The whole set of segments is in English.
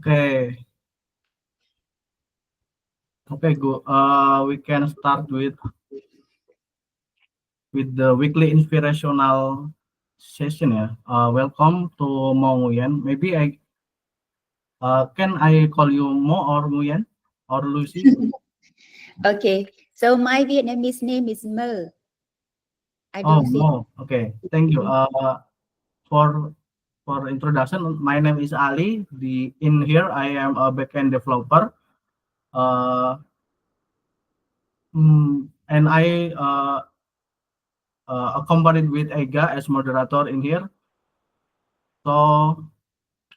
Okay. Okay, good. We can start with the weekly inspirational session. Yeah. Welcome to Mo Nguyen. Maybe I can I call you Mo or Nguyen or Lucy? Okay, so my Vietnamese name is Mơ. I Oh, don't think. Mo. Okay. Thank you. For for introduction, my name is Ali. The in here I am a backend developer. Uh, and I accompanied with Ega as moderator in here. So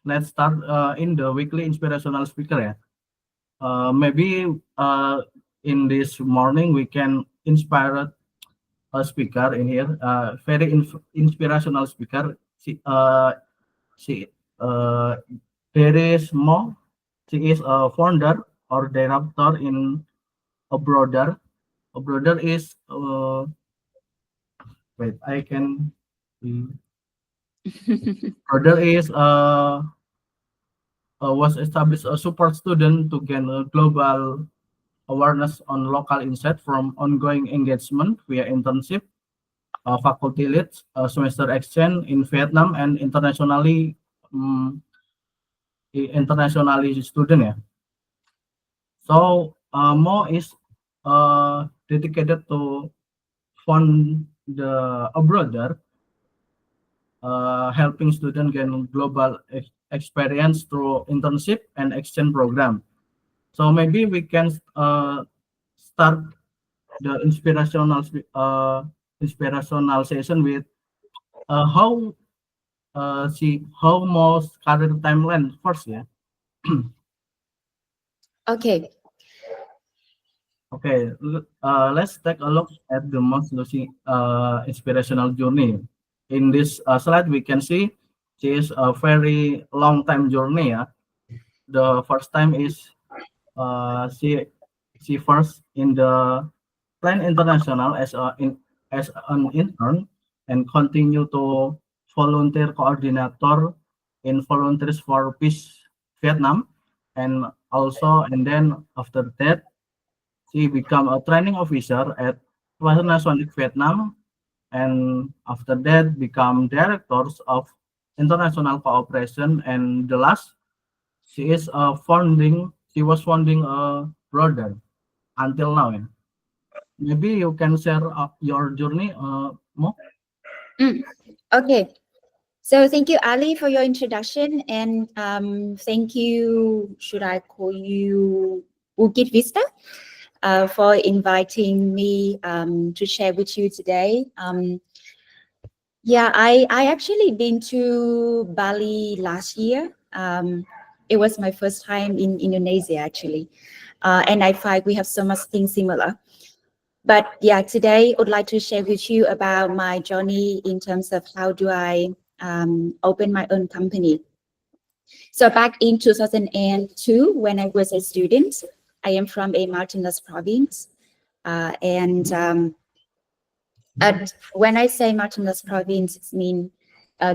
let's start in the weekly inspirational speaker. Yeah. Maybe in this morning we can inspire a speaker in here. Very inspirational speaker. She there is Mo. She is a founder or director in a brother. A brother is wait. I can. Brother is was established a support student to gain a global awareness on local insight from ongoing engagement via internship, faculty leads, semester exchange in Vietnam, and um, internationally student. Yeah. So Mo is dedicated to fund the abroader, helping students gain global experience through internship and exchange program. So maybe we can start the inspirational session with how most career timeline first. Yeah. Okay, Okay. Let's take a look at the most Lucy inspirational journey. In this slide, we can see she is a very long time journey. Yeah. The first time is uh, she she first in the Plan International as an intern and continue to volunteer coordinator in Volunteers for Peace Vietnam, and then after that she become a training officer at Panasonic Vietnam, and after that become directors of international cooperation, and the last she was founding a brother until now. Yeah. Maybe you can share your journey, Mo. mm, okay. So thank you, Ali, for your introduction, and thank you. Should I call you Bukit Vista? For inviting me to share with you today. Yeah, I actually been to Bali last year. It was my first time in Indonesia actually, and I find we have so much things similar. But yeah, today I would like to share with you about my journey in terms of how do I open my own company. So back in 2002, when I was a student, I am from a mountainous province, and when I say mountainous province, it means,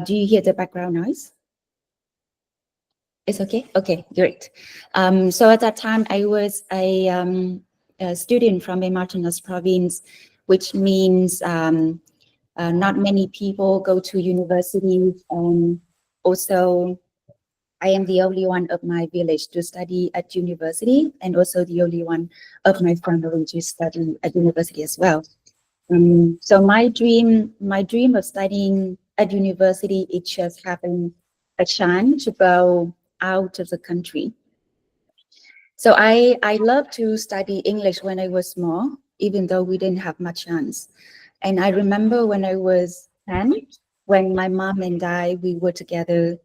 do you hear the background noise? It's okay? Okay, great. So at that time, I was a student from a mountainous province, which means not many people go to university. Also, I am the only one of my village to study at university, and also the only one of my family to study at university as well. So my dream of studying at university, it just having a chance to go out of the country. So I love to study English when I was small, even though we didn't have much chance. And I remember when I was 10, when my mom and I, we were together,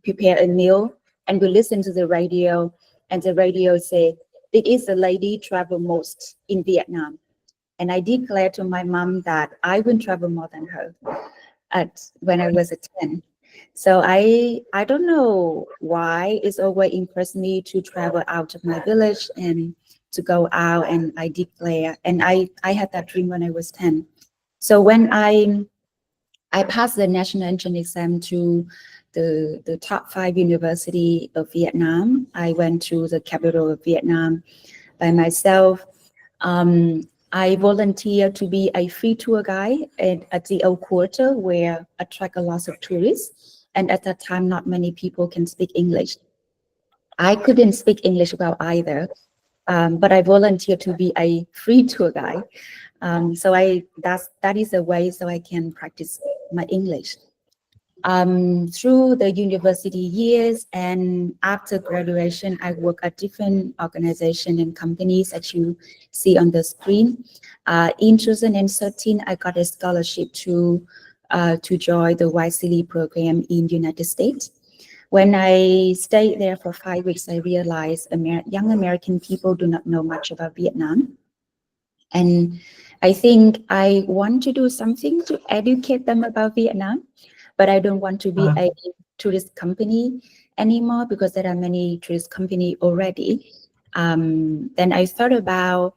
prepare a meal, and we listened to the radio, and the radio said, it is the lady travel most in Vietnam. And I declared to my mom that I would travel more than her when I was a 10. So I don't know why it's always impressed me to travel out of my village and to go out, and I declare, and I had that dream when I was 10. So when I passed the national entrance exam to the top 5 university of Vietnam. I went to the capital of Vietnam by myself. I volunteered to be a free tour guide at the old quarter where attract a lot of tourists. And at that time, not many people can speak English. I couldn't speak English well either, but I volunteered to be a free tour guide. So that is a way so I can practice my English. Through the university years and after graduation, I work at different organizations and companies that you see on the screen. In 2013, I got a scholarship to join the YCL program in United States. When I stayed there for 5 weeks, I realized young American people do not know much about Vietnam. And I think I want to do something to educate them about Vietnam, but I don't want to be a tourist company anymore because there are many tourist companies already. Then I thought about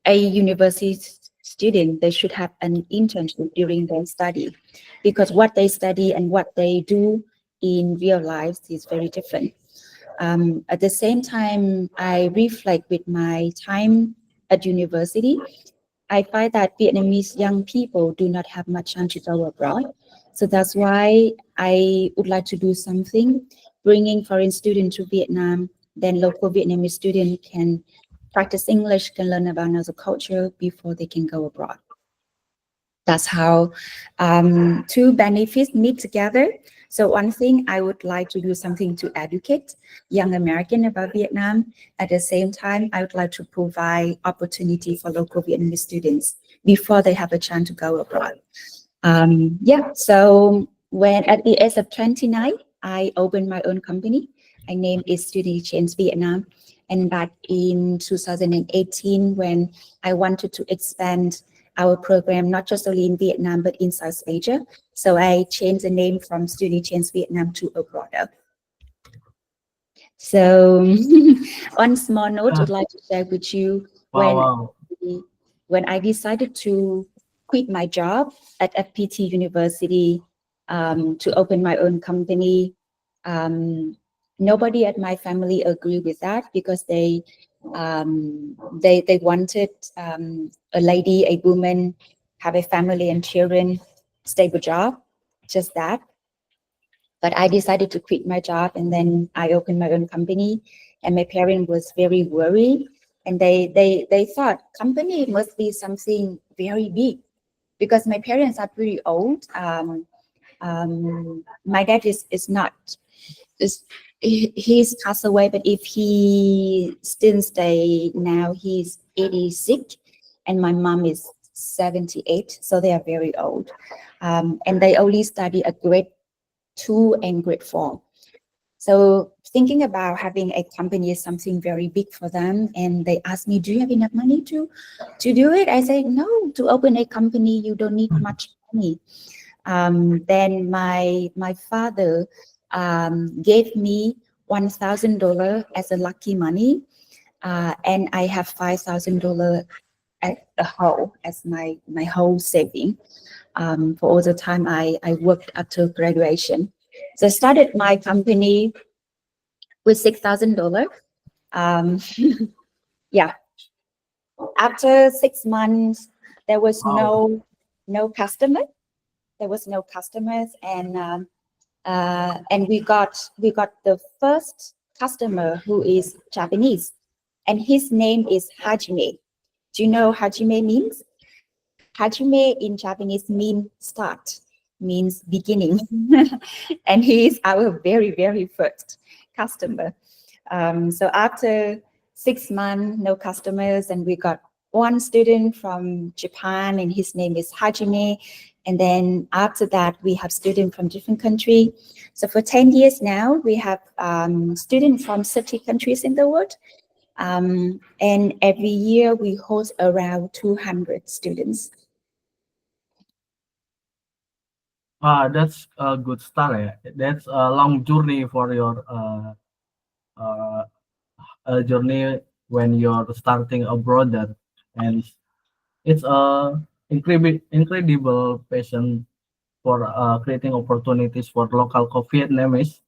a university student, they should have an internship during their study because what they study and what they do in real life is very different. At the same time, I reflect with my time at university. I find that Vietnamese young people do not have much chance to go abroad. So that's why I would like to do something, bringing foreign students to Vietnam, then local Vietnamese students can practice English, can learn about another culture before they can go abroad. That's how two benefits meet together. So one thing, I would like to do something to educate young American about Vietnam. At the same time, I would like to provide opportunity for local Vietnamese students before they have a chance to go abroad. So when at the age of 29, I opened my own company. I named it Student Exchange Vietnam. And back in 2018, when I wanted to expand our program, not just only in Vietnam, but in South Asia. So I changed the name from Student Exchange Vietnam to Abroader. So on small note, I'd like to share with you when I decided to quit my job at FPT University to open my own company. Nobody at my family agreed with that because they wanted a lady, a woman, have a family and children, stable job, just that. But I decided to quit my job and then I opened my own company. And my parents was very worried, and they thought company must be something very big because my parents are pretty old. My dad is not. He's passed away, but if he still stay now, he's 86, and my mom is 78, so they are very old, and they only study a grade 2 and grade 4. So thinking about having a company is something very big for them, and they asked me, "Do you have enough money to do it?" I said, "No, to open a company, you don't need much money." Then my father gave me $1,000 as a lucky money, and I have $5,000 at the whole as my whole saving for all the time I worked after graduation. So I started my company with $6,000. Yeah. After 6 months, there was no customer. There was no customers, and we got the first customer who is Japanese, and his name is Hajime. Do you know Hajime means? Hajime in Japanese means start, means beginning, and he is our very, very first customer. So after 6 months, no customers, and we got one student from Japan, and his name is Hajime. And then after that, we have students from different countries. So for 10 years now, we have students from 30 countries in the world. And every year we host around 200 students. That's a good start. That's a long journey for your uh, journey when you're starting abroad, and it's a incredible passion for creating opportunities for local Vietnamese,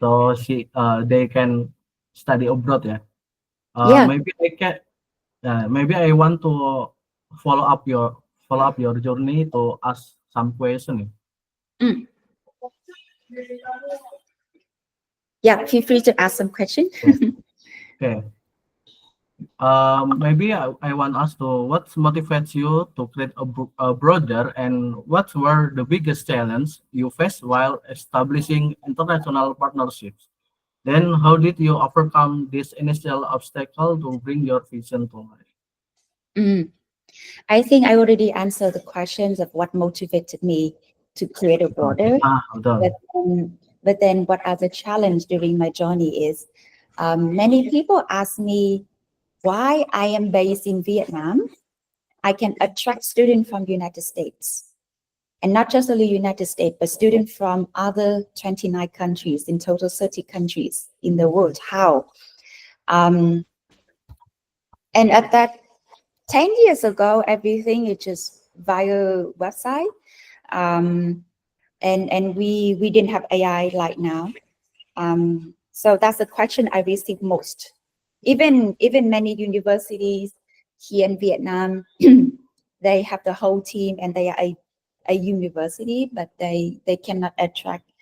so they can study abroad. Yeah. Yeah. Maybe I can. Maybe I want to follow up your journey to ask some question. Mm. Yeah, feel free to ask some question. Yeah. Okay. Maybe I want to ask to what motivates you to create a broader, and what were the biggest challenge you faced while establishing international partnerships? Then how did you overcome this initial obstacle to bring your vision to life? Mm. I think I already answered the questions of what motivated me to create a border. But Betul. but then what are the challenge during my journey is many people ask me why I am based in Vietnam. I can attract students from United States, and not just only United States, but students from other 29 countries, in total 30 countries in the world. How? Um, and at that 10 years ago, everything is just via website. Um, and we didn't have AI like now. So that's the question I receive most. Even many universities here in Vietnam, they have the whole team and they are a university, but they cannot attract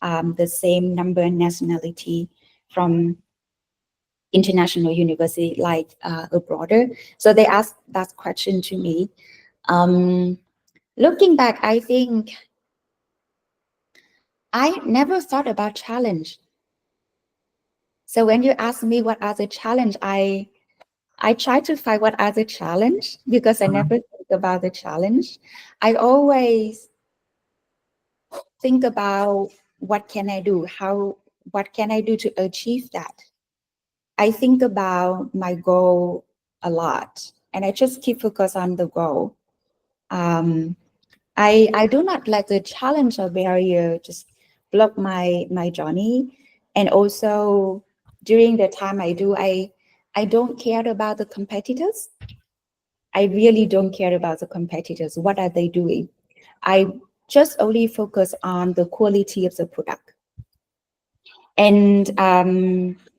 the same number and nationality from international university like abroad. So they asked that question to me. Looking back, I think I never thought about challenge. So when you ask me what are the challenge, I try to find what are the challenge because I never think about the challenge. I always think about what can I do? What can I do to achieve that? I think about my goal a lot and I just keep focus on the goal. Um, I do not let the challenge or barrier just block my journey. And also during the time I don't care about the competitors. I really don't care about the competitors. What are they doing? I just only focus on the quality of the product. And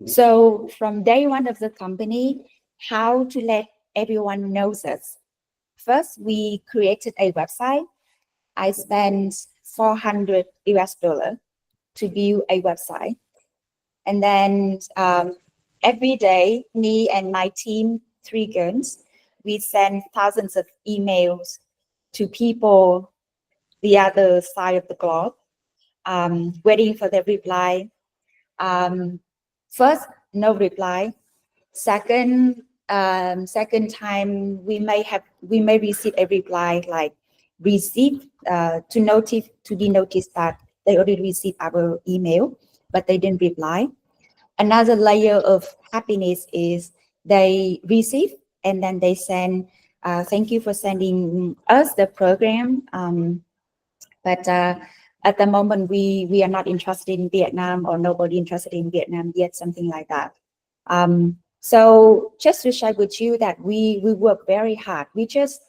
so from day one of the company, how to let everyone knows us. First, we created a website. I spent 400 US dollar to build a website. And then every day, me and my team, 3 girls, we send thousands of emails to people the other side of the globe, waiting for their reply. First, no reply. Second time we may receive a reply like receive to be noticed that they already received our email, but they didn't reply. Another layer of happiness is they receive and then they send thank you for sending us the program. But at the moment we are not interested in Vietnam or nobody interested in Vietnam yet, something like that. So just to share with you that we work very hard. We just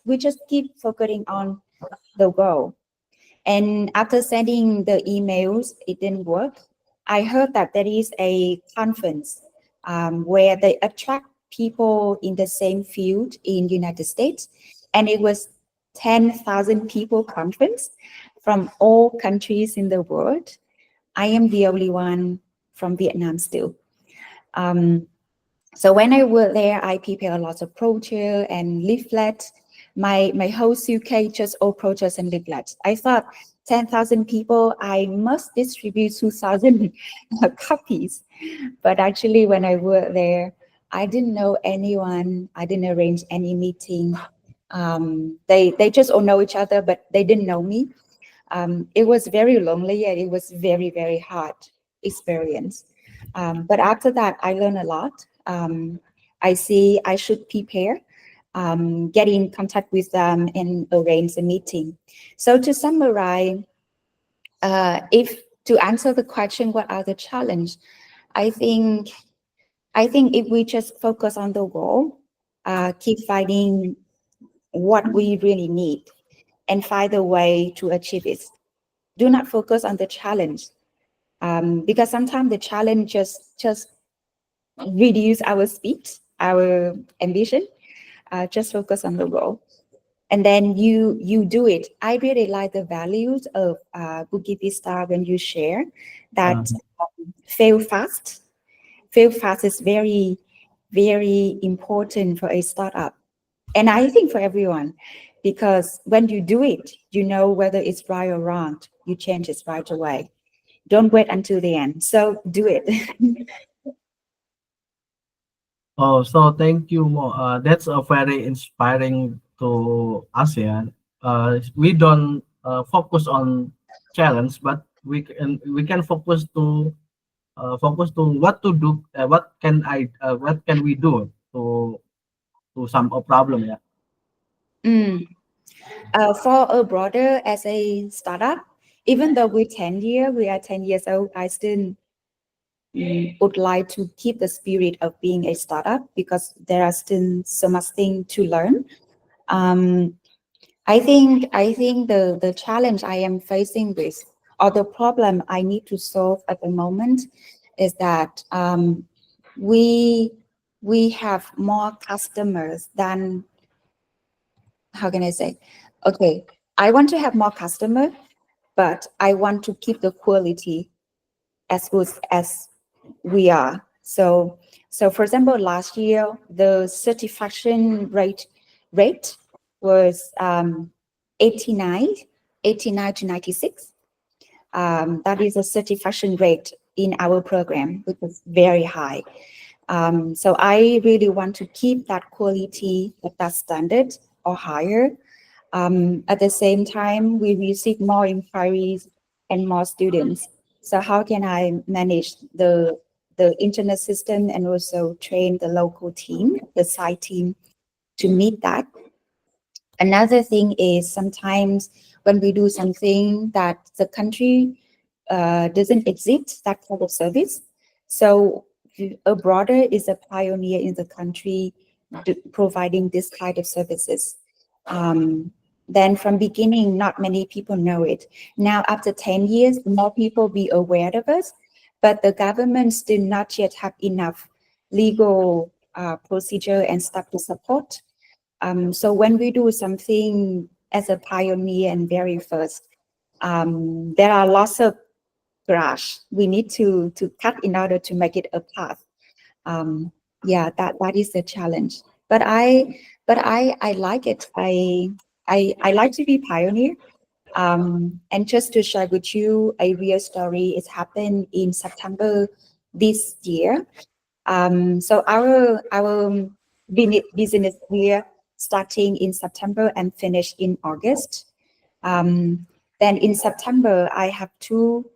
keep focusing on the goal. And after sending the emails, it didn't work. I heard that there is a conference where they attract people in the same field in United States, and it was 10,000 people conference from all countries in the world. I am the only one from Vietnam still. So when I work there, I prepare a lot of brochure and leaflets. My whole suitcase just all brochures and leaflets. I thought 10,000 people, I must distribute 2,000 copies. But actually, when I worked there, I didn't know anyone. I didn't arrange any meeting. They just all know each other, but they didn't know me. It was very lonely and it was very, very hard experience. But after that, I learned a lot. I see I should prepare, get in contact with them and arrange a meeting. So to summarize, if to answer the question, what are the challenges? I think if we just focus on the goal, keep finding what we really need and find a way to achieve it. do not focus on the challenge, because sometimes the challenge just reduce our speed, our ambition. Just focus on the goal, and then you do it. I really like the values of Bukit Vista when you share that fail fast. Fail fast is very, very important for a startup, and I think for everyone, because when you do it, you know whether it's right or wrong. You change it right away. Don't wait until the end. So do it. Oh, so thank you, Mo. That's a very inspiring to us. Yeah. We don't focus on challenge, but we can focus to what to do. What can we do to solve a problem? Yeah. Mm. For a broader as a startup, even though we are 10 years old, I still would like to keep the spirit of being a startup because there are still so much thing to learn. Um, I think the challenge I am facing with, or the problem I need to solve at the moment, is that we we have more customers than, how can I say? Okay, I want to have more customer, but I want to keep the quality as good as we are. So for example, last year the satisfaction rate was 89, 89 to 96. That is a satisfaction rate in our program, which is very high. So I really want to keep that quality at that standard or higher. At the same time, we receive more inquiries and more students. So how can I manage the internet system and also train the local team, the site team, to meet that? Another thing is sometimes when we do something that the country doesn't exist, that type of service. So a broader is a pioneer in the country providing this kind of services. Then from beginning, not many people know it. Now, after 10 years, more people be aware of us, but the government still not yet have enough legal procedure and stuff to support. So when we do something as a pioneer and very first, there are lots of grass we need to cut in order to make it a path. Yeah, that is the challenge. But I like it. I like to be pioneer. And just to share with you a real story, it happened in September this year. So our business year starting in September and finish in August. Then in September, I have two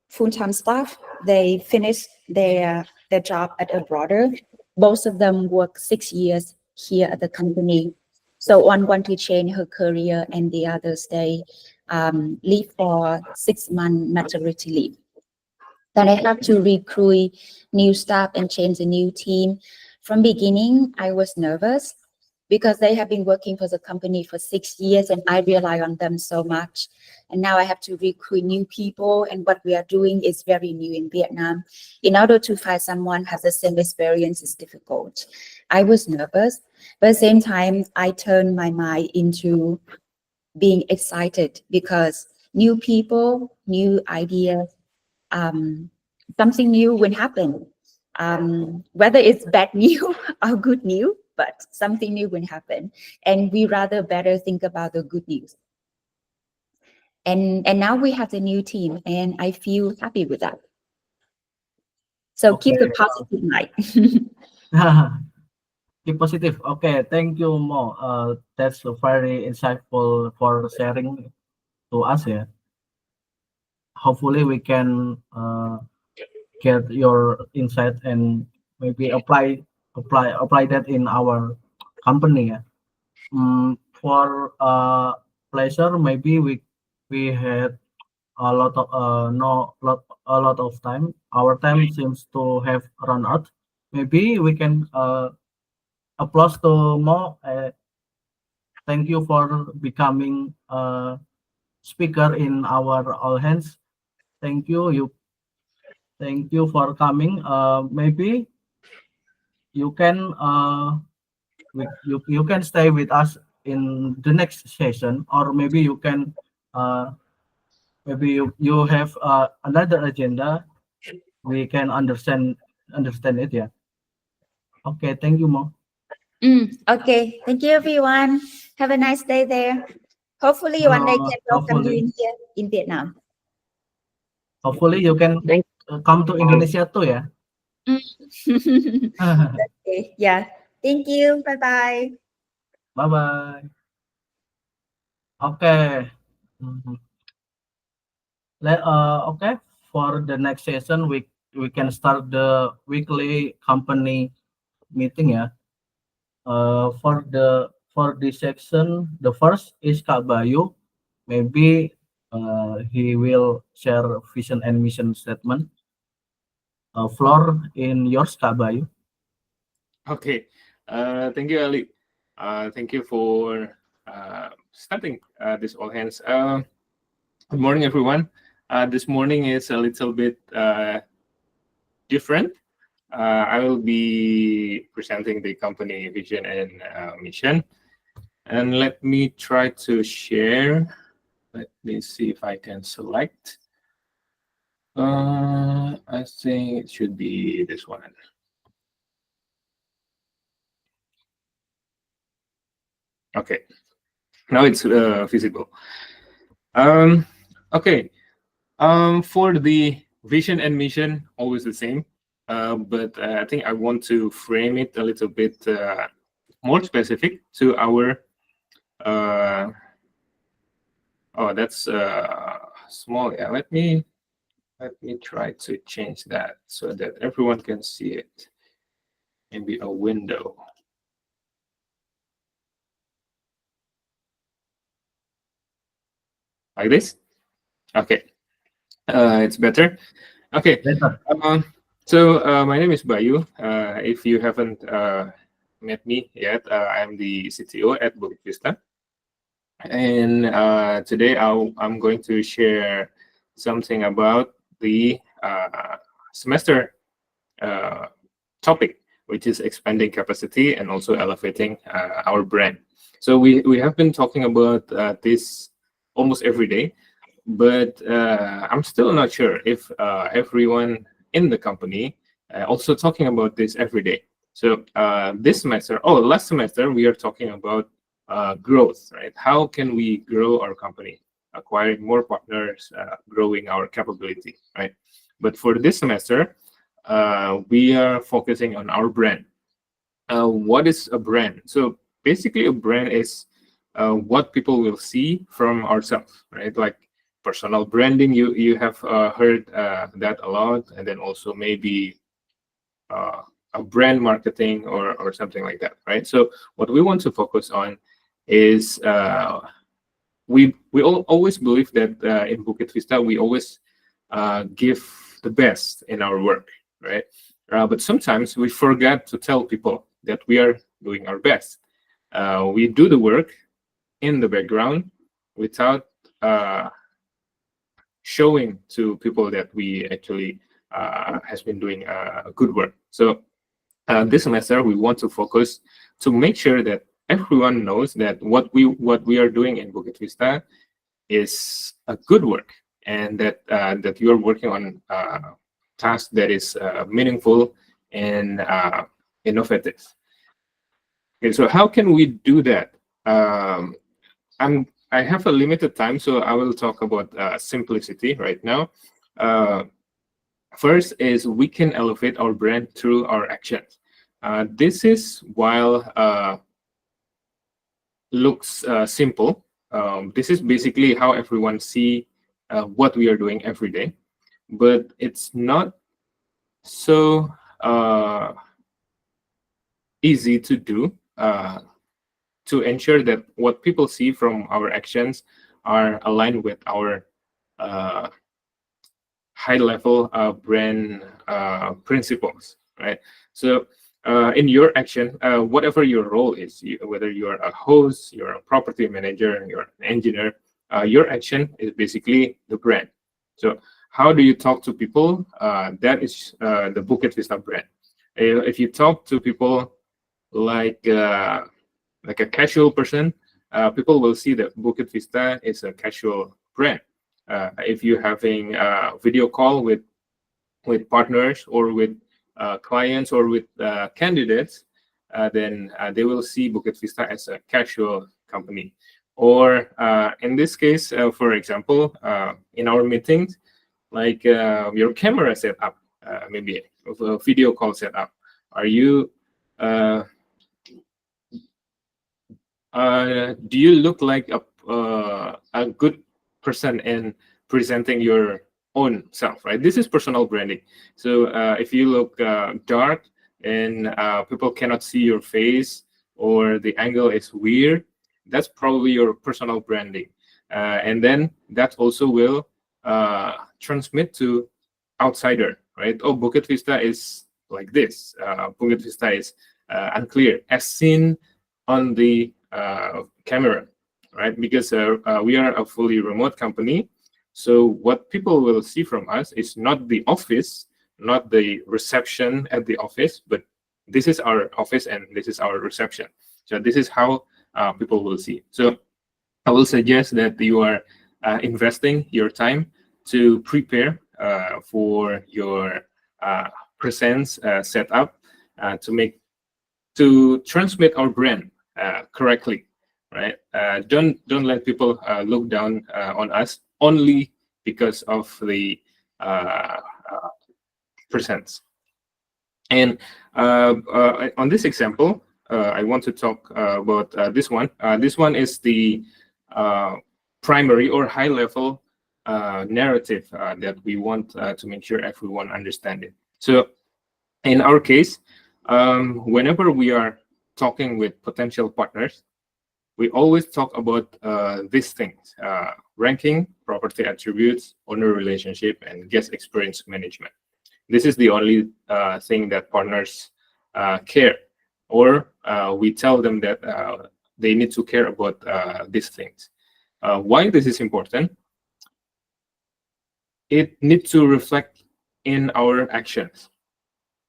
full-time staff. They finished their job at a broader. Both of them work 6 years here at the company. So one want to change her career and the other stay leave for 6 month maternity leave. Then I have to recruit new staff and change the new team. From beginning, I was nervous because they have been working for the company for 6 years and I rely on them so much. And now I have to recruit new people, and what we are doing is very new in Vietnam. In order to find someone who has the same experience is difficult. I was nervous, but at the same time, I turned my mind into being excited because new people, new ideas, something new will happen. Whether it's bad news or good news, but something new will happen. And we rather better think about the good news. And now we have the new team, and I feel happy with that. So keep the Okay. positive mind. Keep positive. Okay. Thank you, Mo. That's very insightful for sharing to us. Yeah. Hopefully, we can get your insight and maybe apply that in our company. Yeah. For pleasure, maybe we had a lot of no lot a lot of time. Our time seems to have run out. Maybe we can applause to Mo. Thank you for becoming speaker in our all hands. Thank you. Thank you for coming. Maybe you can you can stay with us in the next session, or maybe you can uh, maybe you have another agenda. We can understand it. Yeah. Okay. Thank you, Mo. Okay. Thank you, everyone. Have a nice day there. Hopefully, one day can welcome you Hopefully, in here in Vietnam. hopefully you can Thank come to you. Indonesia too. Yeah. Okay. Yeah. Thank you. Bye bye. Bye bye. Okay. Mhm. Okay. For the next session, we can start the weekly company meeting. Yeah. For this section, the first is Kak Bayu. Maybe he will share vision and mission statement. Floor in yours, Kak Bayu. Okay. Thank you, Ali. Thank you for starting this all hands. Good morning, everyone. This morning is a little bit different. I will be presenting the company vision and mission. And let me try to share. Let me see if I can select. I think it should be this one. Okay, now it's visible. Okay, for the vision and mission, always the same. But I think I want to frame it a little bit more specific to our. Oh, that's small. Yeah, let me try to change that so that everyone can see it. Maybe a window. Like this. Okay, it's better. Okay. Better. So my name is Bayu. If you haven't met me yet, I'm the CTO at Bukit Vista, and today I'm going to share something about the semester topic, which is expanding capacity and also elevating our brand. So we have been talking about this almost every day, but I'm still not sure if everyone in the company also talking about this every day. So this semester, last semester, we are talking about growth, right? How can we grow our company, acquiring more partners, growing our capability, right? But for this semester, we are focusing on our brand. What is a brand? So basically, a brand is what people will see from ourselves, right? Like personal branding, you have heard that a lot, and then also maybe a brand marketing or something like that, right? So what we want to focus on is we always believe that in Bukit Vista we always give the best in our work, right? But sometimes we forget to tell people that we are doing our best. We do the work in the background without showing to people that we actually has been doing good work. So this semester we want to focus to make sure that everyone knows that what we are doing in Bukit Vista is a good work, and that that you are working on task that is meaningful and innovative. Okay, so how can we do that? I have a limited time, so I will talk about simplicity right now. First is we can elevate our brand through our actions. This is while looks simple. This is basically how everyone see what we are doing every day, but it's not so easy to do to ensure that what people see from our actions are aligned with our high level brand principles, right? So in your action, whatever your role is, whether you're a host, you're a property manager, you're an engineer, your action is basically the brand. So how do you talk to people? That is the Bukit Vista brand. If you talk to people like a casual person, people will see that Bukit Vista is a casual brand. If you're having a video call with partners or with clients or with candidates, then they will see Bukit Vista as a casual company. Or in this case, for example, in our meetings, like your camera setup, maybe a video call setup. Are you do you look like a good person in presenting your own self, right? This is personal branding. So if you look dark and people cannot see your face, or the angle is weird, that's probably your personal branding. And then that also will transmit to outsider, right? Oh, Bukit Vista is like this. Bukit Vista is unclear, as seen on the camera, right? Because we are a fully remote company. So what people will see from us is not the office, not the reception at the office, but this is our office and this is our reception. So this is how people will see. So I will suggest that you are investing your time to prepare for your presence setup to transmit our brand correctly, right? Don't let people look down on us only because of the presence. And on this example, I want to talk about this one. This one is the primary or high-level narrative that we want to make sure everyone understands it. So in our case, whenever we are talking with potential partners, we always talk about these things: ranking, property attributes, owner relationship, and guest experience management. This is the only thing that partners care, or we tell them that they need to care about these things. Why this is important? It needs to reflect in our actions.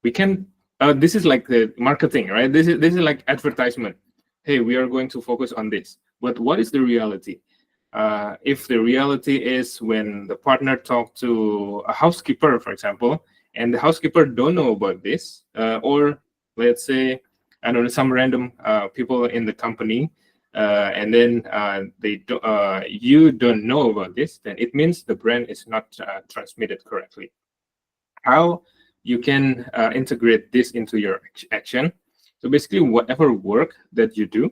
We can. This is like the marketing, right? This is like advertisement. Hey, we are going to focus on this. But what is the reality? If the reality is when the partner talk to a housekeeper, for example, and the housekeeper don't know about this, or let's say, I don't know, some random people in the company, and then you don't know about this, then it means the brand is not transmitted correctly. How you can integrate this into your action? So basically, whatever work that you do,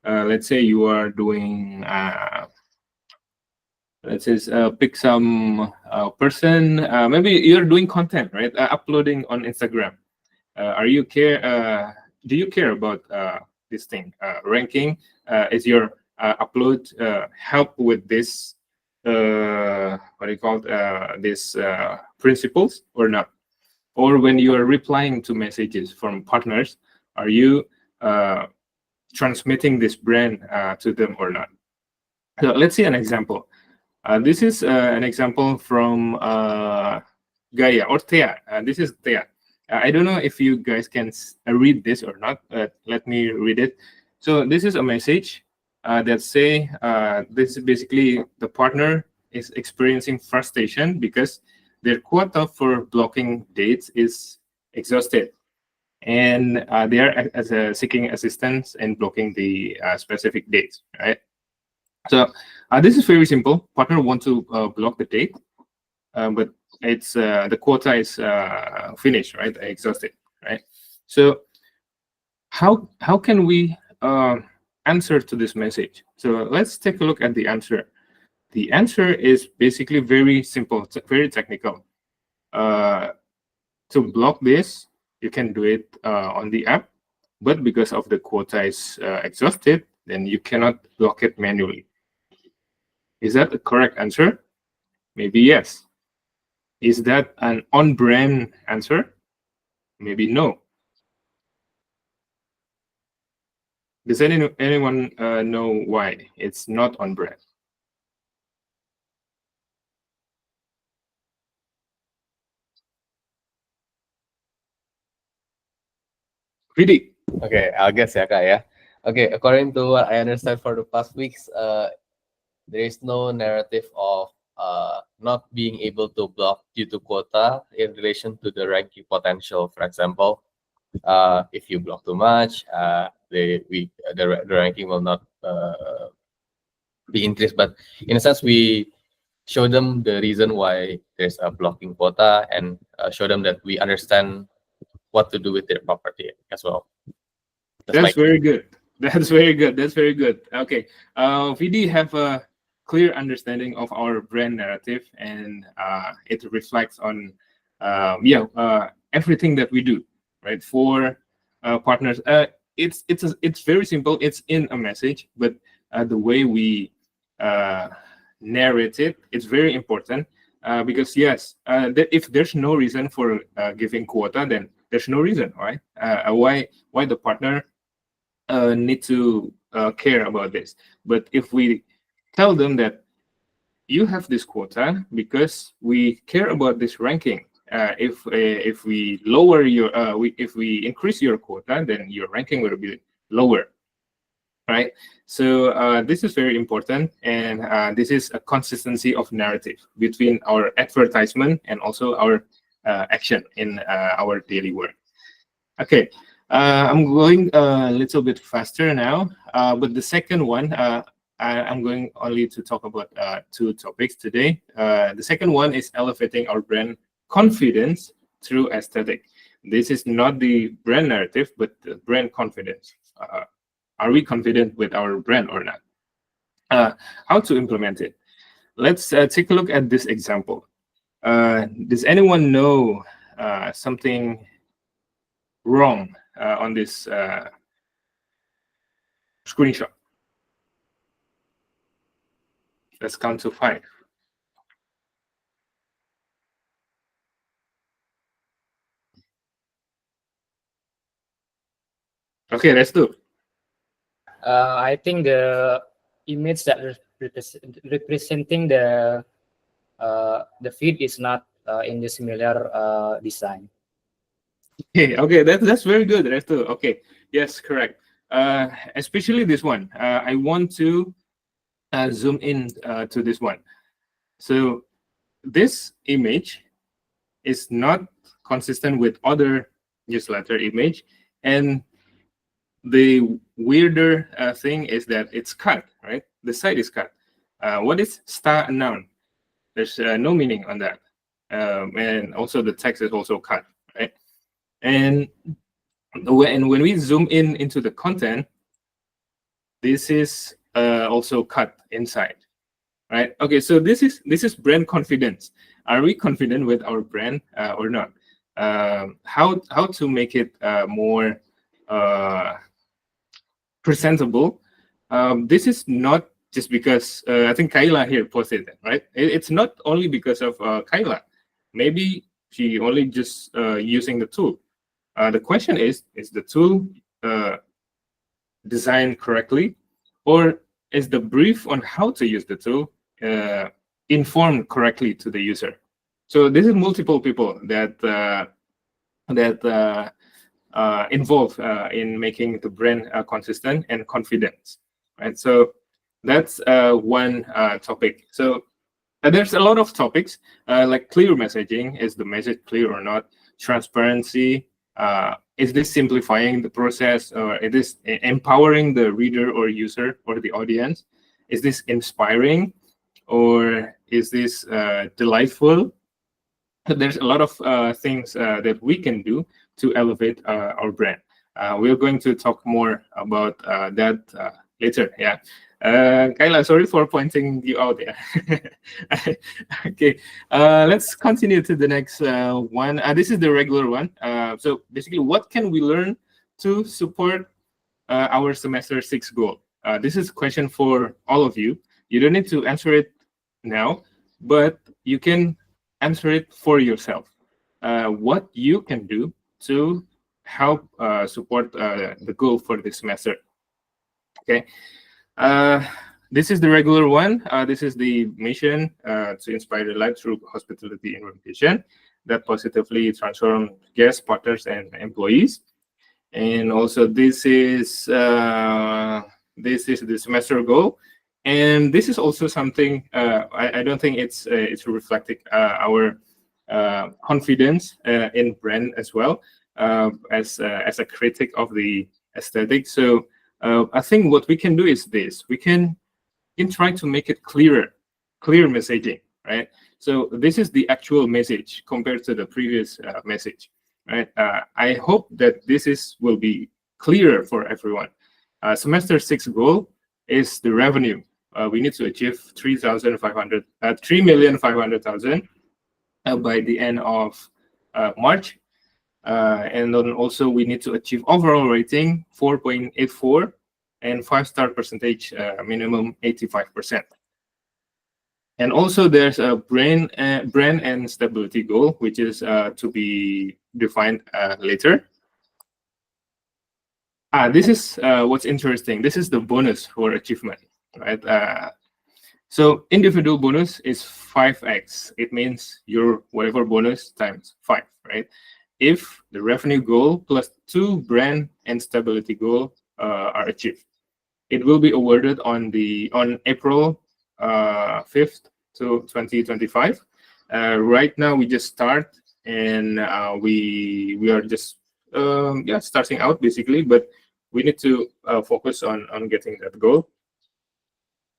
let's say you are doing, let's say, pick some person, maybe you're doing content, right? Uploading on Instagram. Do you care about this thing? Ranking? Is your upload help with this, what do you call it, these principles or not? Or when you are replying to messages from partners, are you transmitting this brand to them or not? So let's see an example. This is an example from Gaia or Thea. This is Thea. I don't know if you guys can read this or not, but let me read it. So this is a message that say this is basically the partner is experiencing frustration because their quota for blocking dates is exhausted, and they are seeking assistance in blocking the specific dates, right? So this is very simple. Partner want to block the date, but it's the quota is finished, right? Exhausted, right? So how can we answer to this message? So let's take a look at the answer. The answer is basically very simple, very technical. To block this, you can do it on the app, but because of the quota is exhausted, then you cannot block it manually. Is that the correct answer? Maybe yes. Is that an on-brand answer? Maybe no. Does anyone know why it's not on-brand? Vidi. Okay, I'll guess ya Kak ya. Okay, according to what I understand for the past weeks, there is no narrative of not being able to block due to quota in relation to the ranking potential. For example, if you block too much, the ranking will not be increased. But in a sense, we show them the reason why there's a blocking quota and show them that we understand what to do with their property as well. That's very good. That's very good. That's very good. Okay. Vidi have a clear understanding of our brand narrative, and it reflects on everything that we do, right? For partners. It's very simple. It's in a message, but the way we narrate it, it's very important because yes, if there's no reason for giving quota, then there's no reason, right? Why the partner need to care about this. But if we tell them that you have this quota because we care about this ranking, if we lower your if we increase your quota, then your ranking will be lower, right? So this is very important, and this is a consistency of narrative between our advertisement and also our action in our daily work. Okay. I'm going a little bit faster now, but the second one, I'm going only to talk about two topics today. The second one is elevating our brand confidence through aesthetic. This is not the brand narrative, but the brand confidence. Are we confident with our brand or not? How to implement it? Let's take a look at this example. Does anyone know something wrong on this screenshot? Let's count to 5. Okay, let's do. I think the image that representing the feed is not in the similar design. Okay, that's very good. Restu. Okay, yes, correct. Especially this one. I want to zoom in to this one. So this image is not consistent with other newsletter image, and the weirder thing is that it's cut, right? The side is cut. What is star noun? There's no meaning on that, and also the text is also cut, right? And when we zoom in into the content, this is also cut inside, right? Okay, so this is brand confidence. Are we confident with our brand or not? How to make it more presentable? This is not just because I think Kayla here posted it, right? It's not only because of Kayla. Maybe she only just using the tool. The question is the tool designed correctly, or is the brief on how to use the tool informed correctly to the user? So this is multiple people that involved in making the brand consistent and confident, right? So that's one topic. So there's a lot of topics like clear messaging. Is the message clear or not? Transparency. Is this simplifying the process, or is this empowering the reader or user or the audience? Is this inspiring, or is this delightful? There's a lot of things that we can do to elevate our brand. We're going to talk more about that later. Yeah. Kayla, sorry for pointing you out there. Okay, let's continue to the next one. This is the regular one. So basically, what can we learn to support our semester 6 goal? This is a question for all of you. You don't need to answer it now, but you can answer it for yourself. What you can do to help support the goal for this semester. Okay. This is the regular one. This is the mission to inspire the life through hospitality and reputation that positively transform guests, partners, and employees. And also this is the semester goal, and this is also something I don't think it's reflecting our confidence in brand as well, as a critic of the aesthetic. So I think what we can do is this: we can try to make it clear messaging, right? So this is the actual message compared to the previous message, right? I hope that will be clearer for everyone. Semester 6 goal is the revenue. We need to achieve 3,500,000 by the end of March. And then also we need to achieve overall rating 4.84 and 5-star percentage minimum 85%. And also there's a brand and stability goal, which is to be defined later. This is what's interesting. This is the bonus for achievement, right? So individual bonus is 5x. It means your whatever bonus times 5, right? If the revenue goal plus 2 brand and stability goal are achieved, it will be awarded on April 5th to 2025. Right now we just start, and we are just starting out basically, but we need to focus on getting that goal.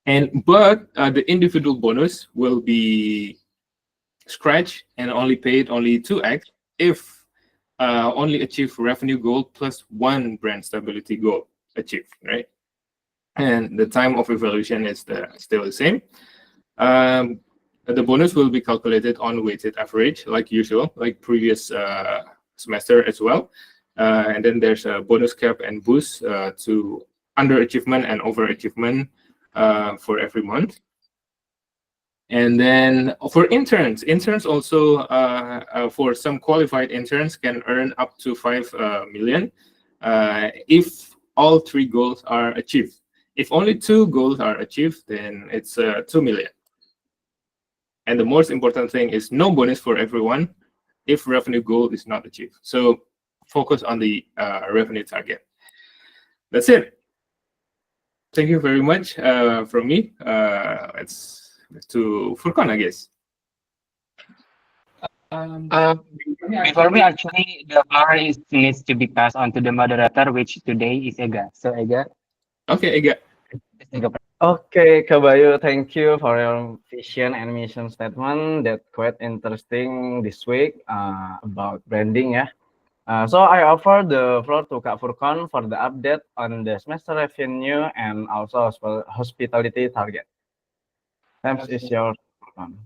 But the individual bonus will be scratched and only paid 2x if only achieve revenue goal plus 1 brand stability goal achieved, right? And the time of evaluation is still the same. The bonus will be calculated on weighted average, like usual, like previous semester as well. And then there's a bonus cap and boost to underachievement and overachievement for every month. And then for interns also for some qualified interns can earn up to 5 million if all 3 goals are achieved. If only 2 goals are achieved, then it's 2 million. And the most important thing is no bonus for everyone if revenue goal is not achieved. So focus on the revenue target. That's it. Thank you very much from me. It's to Furkan, I guess. Before me, actually, the floor needs to be passed on to the moderator, which today is Ega. So Ega. Okay, Ega. Okay, Kabayu, thank you for your vision and mission statement. That quite interesting this week about branding, yeah. So I offer the floor to Kak Furkan for the update on the semester revenue and also hospitality target. Thanks, is your Furkan.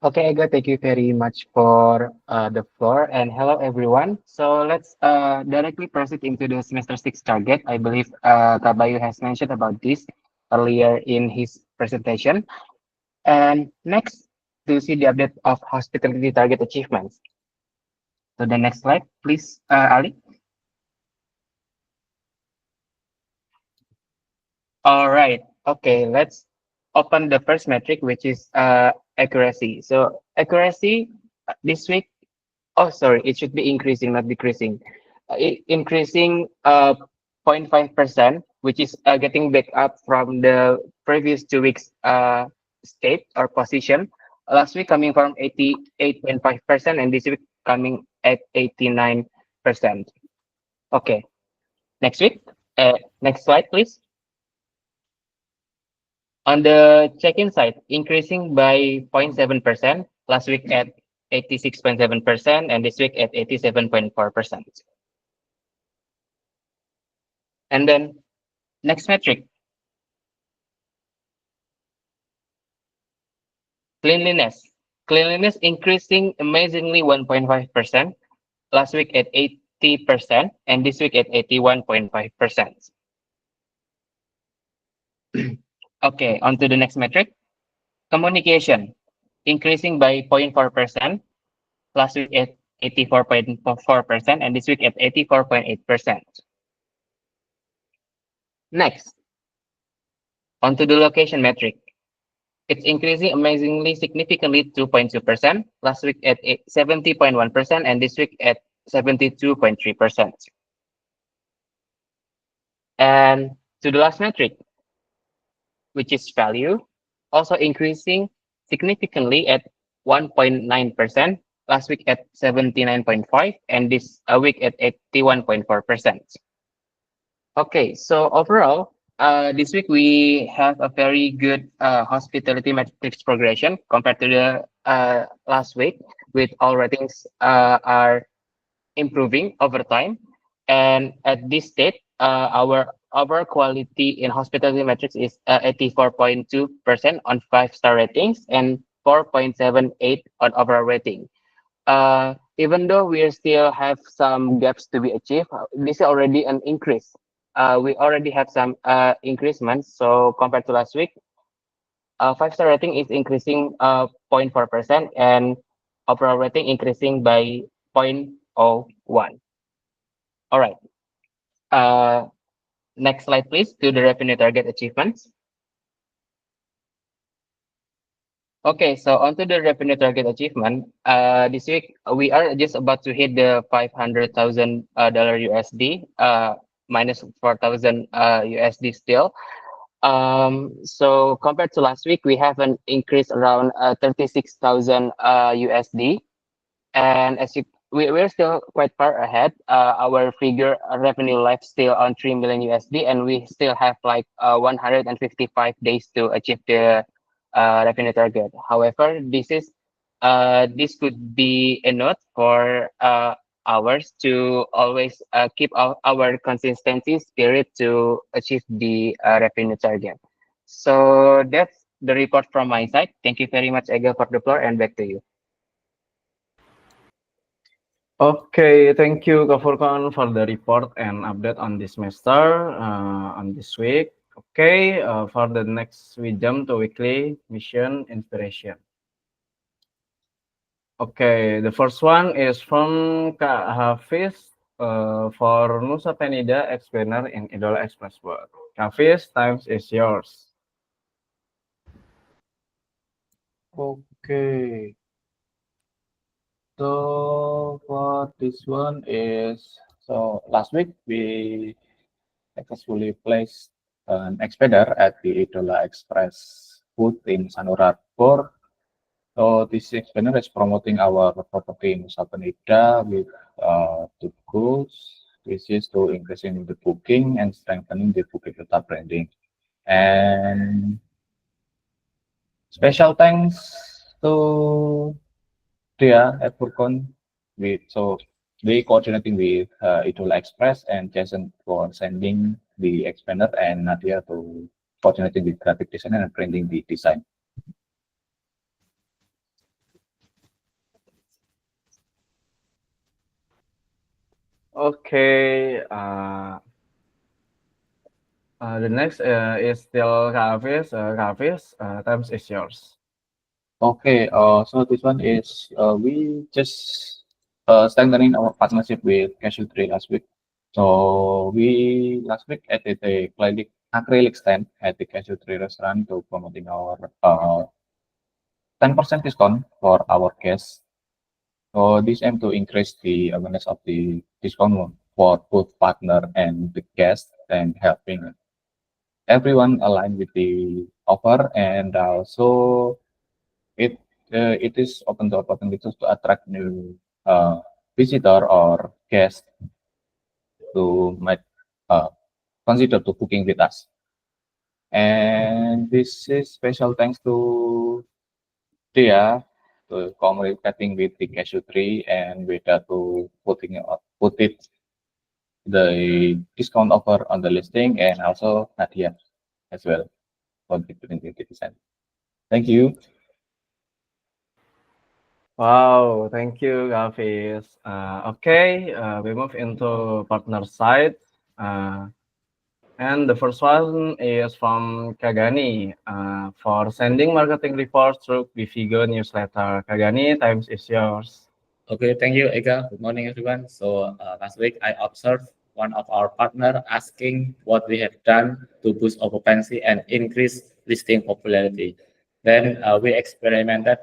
Okay, Ega, thank you very much for the floor, and hello everyone. So let's directly proceed into the semester 6 target. I believe Kabayu has mentioned about this earlier in his presentation. And next, to see the update of hospitality target achievements. So the next slide, please, Ali. All right. Okay, let's open the first metric, which is accuracy. So accuracy this week, oh sorry, it should be increasing, not decreasing. Increasing 0.5%, which is getting back up from the previous 2 weeks state or position. Last week coming from 88.5%, and this week coming at 89%. Okay, next week, next slide, please. On the check-in side, increasing by 0.7%, last week at 86.7%, and this week at 87.4%. And then next metric, cleanliness. Cleanliness increasing amazingly 1.5%, last week at 80%, and this week at 81.5%. Okay, on to the next metric. Communication, increasing by 0.4%, last week at 84.4%, and this week at 84.8%. Next, on to the location metric. It's increasing amazingly significantly 2.2%, last week at 70.1%, and this week at 72.3%. And to the last metric, which is value, also increasing significantly at 1.9%, last week at 79.5, and this week at 81.4%. Okay, so overall, this week we have a very good hospitality metrics progression compared to the last week, with all ratings are improving over time. And at this state, our overall quality in hospitality metrics is 84.2% on 5-star ratings and 4.78 on overall rating. Even though we still have some gaps to be achieved, this is already an increase. We already have some increasements. So compared to last week, 5-star rating is increasing 0.4% and overall rating increasing by 0.01. All right. Next slide, please, to the revenue target achievements. Okay, so onto the revenue target achievement. This week we are just about to hit the $500,000 USD, minus 4,000 USD still. So compared to last week, we have an increase around 36,000 USD, and as we're still quite far ahead. Our figure revenue life still on 3 million USD, and we still have like 155 days to achieve the revenue target. However, this could be a note for ours to always keep our consistency spirit to achieve the revenue target. So that's the report from my side. Thank you very much, Ega, for the floor, and back to you. Okay, thank you, Kak Furkan, for the report and update on this semester, on this week. Okay, for the next, we jump to weekly mission inspiration. Okay, the first one is from Kak Hafiz for Nusa Penida explainer in Idola Express World. Kak Hafiz, time is yours. Okay. So for this one is, so last week we successfully placed an expander at the Idola Express booth in Sanura 4. So this expander is promoting our property in Nusa Penida with two goals. This is to increasing the booking and strengthening the Bukit Vista branding. And special thanks to Dia at Furcon, so they coordinating with Idola Express and Jason for sending the expander, and Nadia to coordinating with graphic designer and printing the design. Okay, the next is still Kak Hafiz. Kak Hafiz, time is yours. Okay, so this one is we just strengthening our partnership with Cashew Tree last week. So we last week added a acrylic stand at the Cashew Tree restaurant to promoting our 10% discount for our guests. So this aim to increase the awareness of the discount for both partner and the guest, and helping everyone align with the offer, and also it is open to opportunities to attract new visitor or guest to might consider to booking with us. And this is special thanks to Dia to communicating with the Cashew Tree and Veda to put it the discount offer on the listing, and also Nadia as well for the 20%. Thank you. Wow, thank you, Hafiz. Okay, we move into partner side. And the first one is from Kagani for sending marketing reports through Bivigo newsletter. Kagani, time is yours. Okay, thank you, Ega. Good morning, everyone. So last week I observed one of our partner asking what we have done to boost occupancy and increase listing popularity. Then we experimented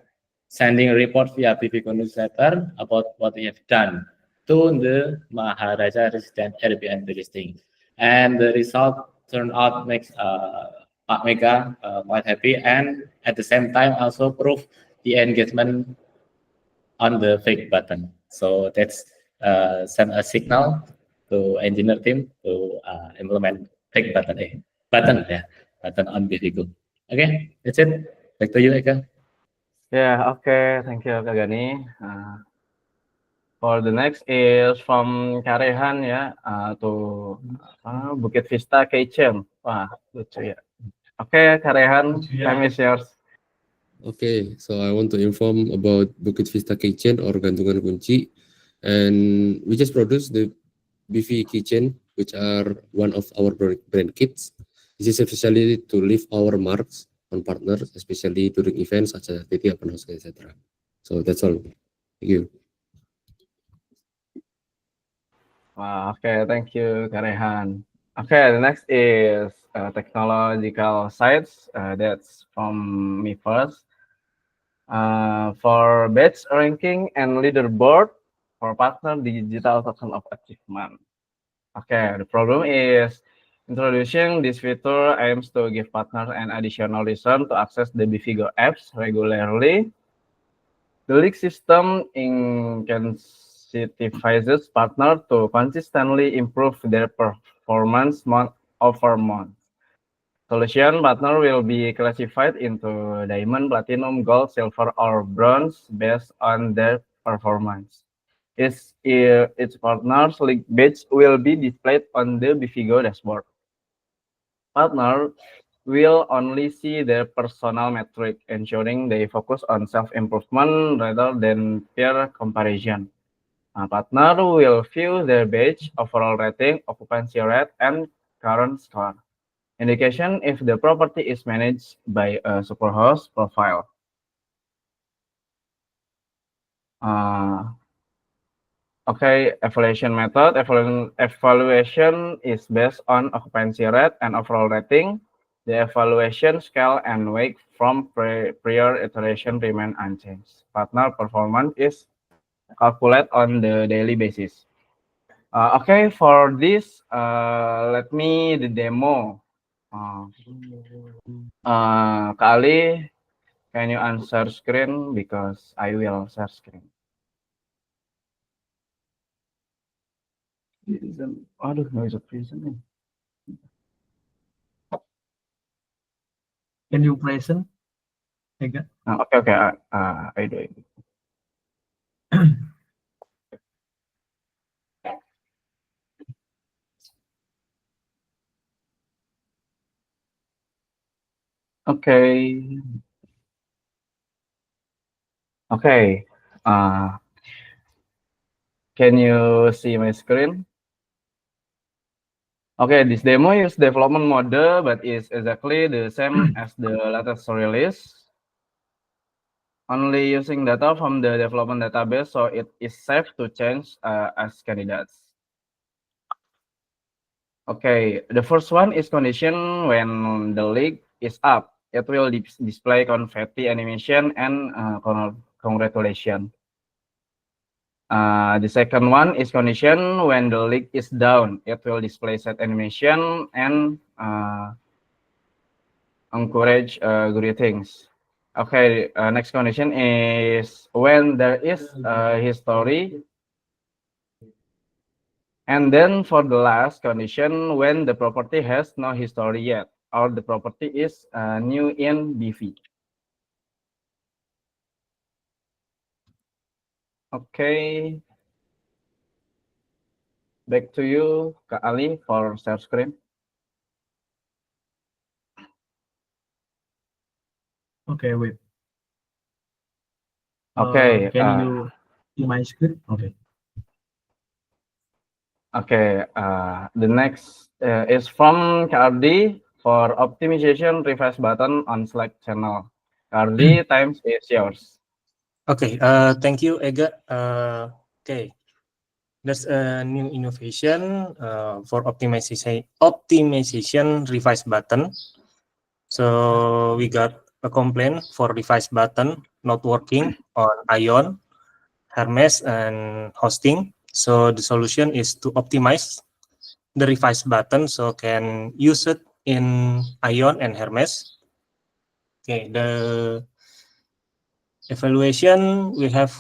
sending a report via Bivigo newsletter about what we have done. to the Maharaja resident Airbnb listing. And the result turned out makes Pak Mega quite happy, and at the same time also prove the engagement on the fake button. So that's send a signal to engineer team to implement fake button. Button, yeah, button on Bivigo. Okay, that's it. Back to you, Eka. Yeah, okay. Thank you, Kak Gani. For the next is from Karehan ya, to Bukit Vista Kitchen. Wah, lucu ya. Oke, Karehan, time is yours. Okay, so I want to inform about Bukit Vista Kitchen or Gantungan Kunci, and we just produced the BV Kitchen, which are one of our brand kits. This is especially to leave our marks on partners, especially during events such as TT Open House, etc. So that's all. Thank you. Wow, okay, thank you, Karehan. Okay, the next is technological sites. That's from me first. For batch ranking and leaderboard for partner digital token of achievement. Okay, the problem is introducing this feature aims to give partners an additional reason to access the Bivigo apps regularly. The league system incentivizes partners to consistently improve their performance month over month. Solution partner will be classified into diamond, platinum, gold, silver, or bronze based on their performance. Its partners league badge will be displayed on the Bivigo dashboard. Partner will only see their personal metric, ensuring they focus on self-improvement rather than peer comparison. Partner will view their badge, overall rating, occupancy rate, and current score. Indication if the property is managed by a superhost profile. Okay, evaluation method. Evaluation is based on occupancy rate and overall rating. The evaluation scale and weight from prior iteration remain unchanged. Partner performance is calculated on the daily basis. Okay, for this, let me the demo. Kali, can you answer screen because I will share screen. Aduh, nggak bisa present. Can you present? Ega? Okay, I do it. Okay. Okay. Can you see my screen? Okay, this demo is development mode, but is exactly the same as the latest release. Only using data from the development database, so it is safe to change as candidates. Okay, the first one is condition when the league is up. It will display confetti animation and congratulations. The second one is condition when the league is down. It will display set animation and encourage greetings. Okay, next condition is when there is history. And then for the last condition, when the property has no history yet, or the property is new in BV. Okay. Back to you, Kak Ali, for share screen. Okay, wait. Okay. Can you see my screen? Okay. Okay. The next is from KRD for optimization reverse button on Slack channel. KRD, times is yours. Okay. Thank you, Ega. Okay. There's a new innovation for optimization revise button. So we got a complaint for revise button not working on Ion, Hermes, and hosting. So the solution is to optimize the revise button so can use it in Ion and Hermes. Okay, the evaluation we have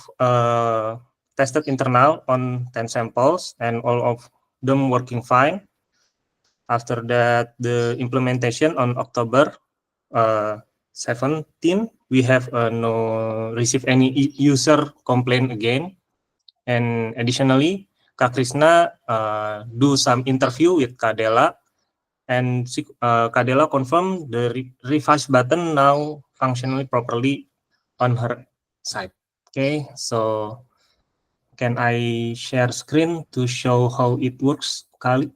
tested internal on 10 samples and all of them working fine. After that, the implementation on October 17, we have no receive any user complaint again. And additionally, Kak Krishna do some interview with Kadela, and Kadela confirmed the revise button now functionally properly on her side. Okay, so can I share screen to show how it works, Kali?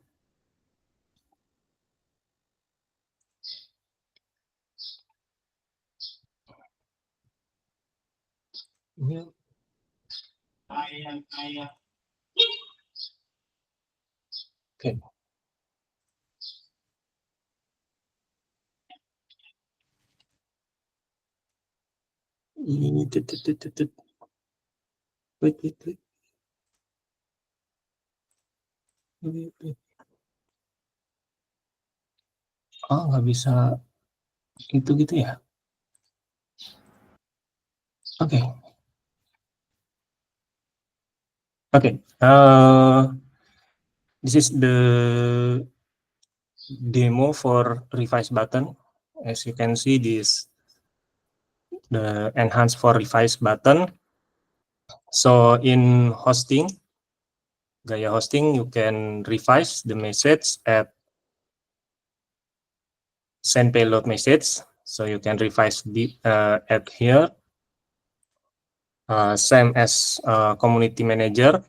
Okay. Wait. Oh, nggak bisa itu gitu ya? Oke. Okay. This is the demo for revise button. As you can see, this the enhance for revise button. So in hosting, Gaya hosting, you can revise the message at send payload message. So you can revise the at here. Same as community manager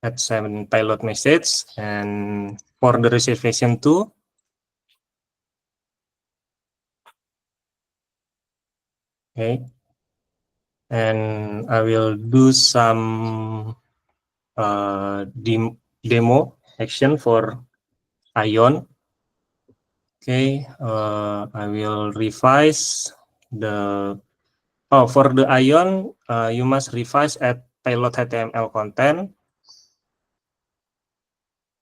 at send payload message, and for the reservation too. Okay, and I will do some demo action for Ion. Okay, I will revise the for the Ion, you must revise at payload HTML content.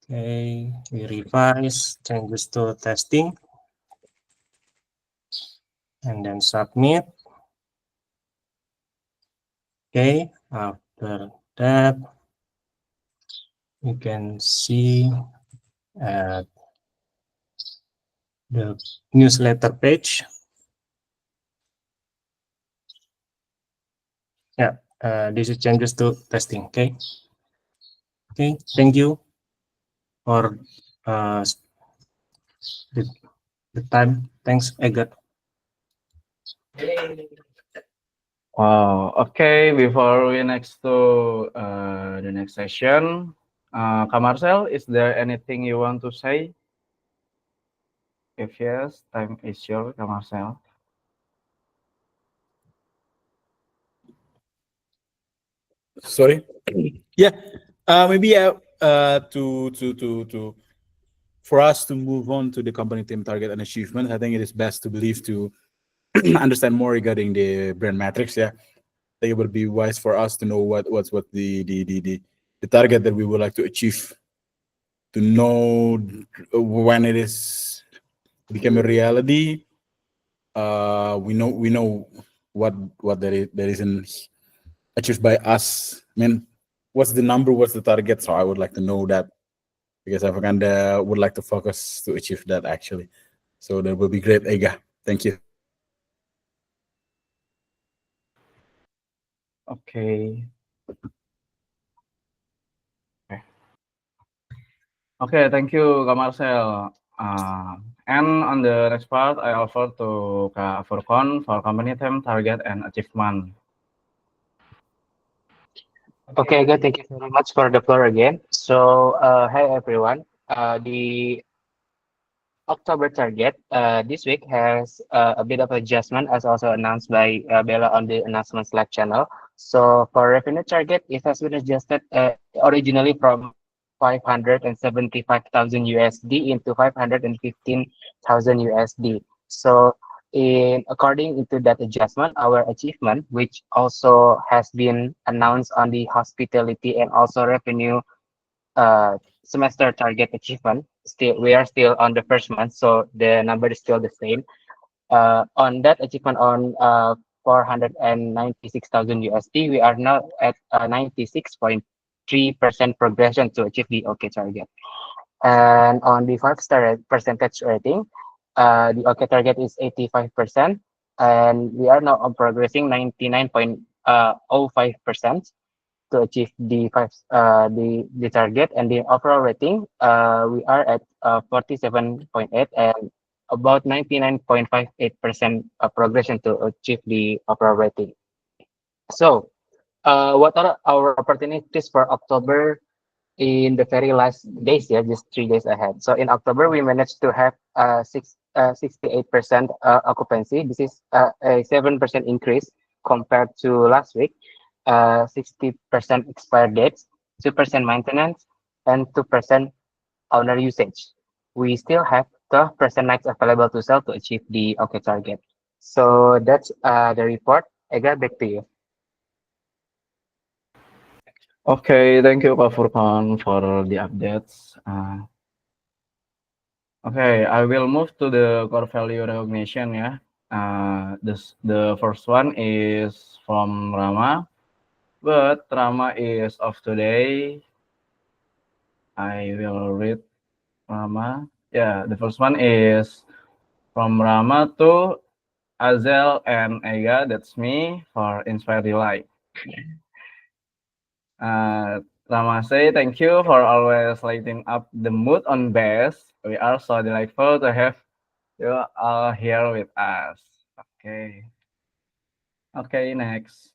Okay, we revise changes to testing and then submit. Okay, after that, you can see at the newsletter page. Yeah, this is changes to testing. Okay, thank you for the time. Thanks, Egat. Wow. Okay. Before we next to the next session, Kak Marcel, is there anything you want to say? If yes, time is yours, Kak Marcel. Sorry. Yeah. Maybe to for us to move on to the company team target and achievement, I think it is best to believe to understand more regarding the brand matrix. Yeah, I think it would be wise for us to know what's the target that we would like to achieve, to know when it is become a reality. We know what that isn't achieved by us. I mean, what's the number? What's the target? So I would like to know that, because I kind of would like to focus to achieve that actually. So that will be great, Ega. Thank you. Okay. Okay, thank you, Kak Marcel. And on the next part, I offer to Kak Furkon for company team target and achievement. Okay, good. Thank you very much for the floor again. So, hi everyone. The October target this week has a bit of adjustment, as also announced by Bella on the announcement Slack channel. So for revenue target, it has been adjusted originally from 575,000 USD into 515,000 USD. So According to that adjustment, our achievement, which also has been announced on the hospitality and also revenue semester target achievement, still we are still on the first month, so the number is still the same. On that achievement on 496,000 USD, we are now at 96.3% progression to achieve the OK target. And on the 5-star percentage rating, the OK target is 85%, and we are now progressing 99.05% to achieve the target. And the overall rating, we are at 47.8 and about 99.58% progression to achieve the overall rating. So, what are our opportunities for October in the very last days? Yeah, just 3 days ahead. So in October, we managed to have 68% occupancy. This is a 7% increase compared to last week. 60% expired dates, 2% maintenance, and 2% owner usage. We still have 12% nights available to sell to achieve the OK target. So that's the report. Ega, back to you. Okay, thank you, Pak Furkan, for the updates. Okay, I will move to the core value recognition. Yeah, the first one is from Rama, but Rama is off today. I will read Rama. Yeah, the first one is from Rama to Azel and Ega. That's me for Inspire the Life. Rama say thank you for always lighting up the mood on bass. We are so delightful to have you all here with us. Okay. Okay, next.